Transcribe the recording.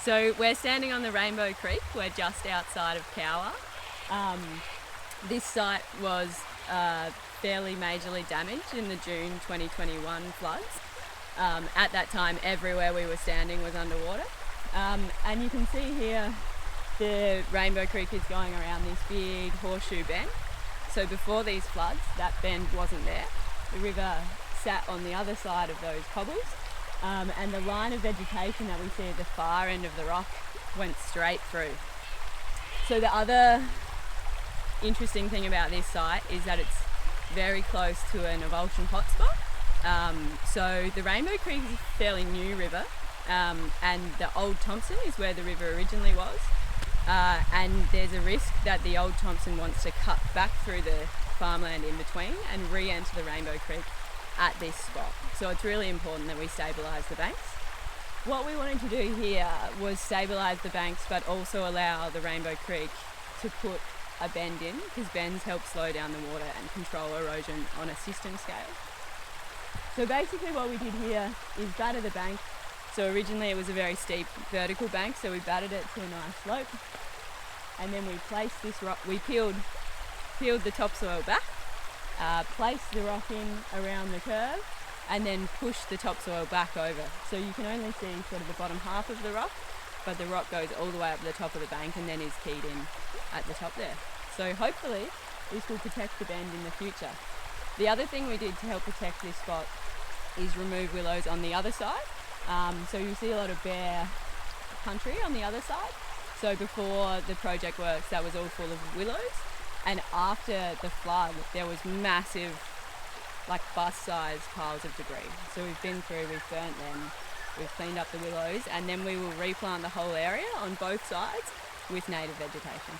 So we're standing on the Rainbow Creek. We're just outside of Cowwarr. This site was fairly majorly damaged in the June 2021 floods. At that time, everywhere we were standing was underwater. And you can see here the Rainbow Creek is going around this big horseshoe bend. So before these floods, that bend wasn't there. The river sat on the other side of those cobbles. And the line of vegetation that we see at the far end of the rock went straight through. So the other interesting thing about this site is that it's very close to an avulsion hotspot. So the Rainbow Creek is a fairly new river, and the Old Thompson is where the river originally was. And there's a risk that the Old Thompson wants to cut back through the farmland in between and re-enter the Rainbow Creek at this spot. So it's really important that we stabilise the banks. What we wanted to do here was stabilise the banks but also allow the Rainbow Creek to put a bend in, because bends help slow down the water and control erosion on a system scale. So basically what we did here is batter the bank. So originally it was a very steep vertical bank, so we battered it to a nice slope, and then we placed this rock, we peeled the topsoil back, placed the rock in around the curve, and then pushed the topsoil back over. So you can only see sort of the bottom half of the rock, but the rock goes all the way up the top of the bank and then is keyed in at the top there. So hopefully this will protect the bend in the future. The other thing we did to help protect this spot is remove willows on the other side. So you see a lot of bare country on the other side. So before the project works, that was all full of willows. And after the flood, there was massive, like bus-sized piles of debris. So we've been through, we've burnt them, we've cleaned up the willows, and then we will replant the whole area on both sides with native vegetation.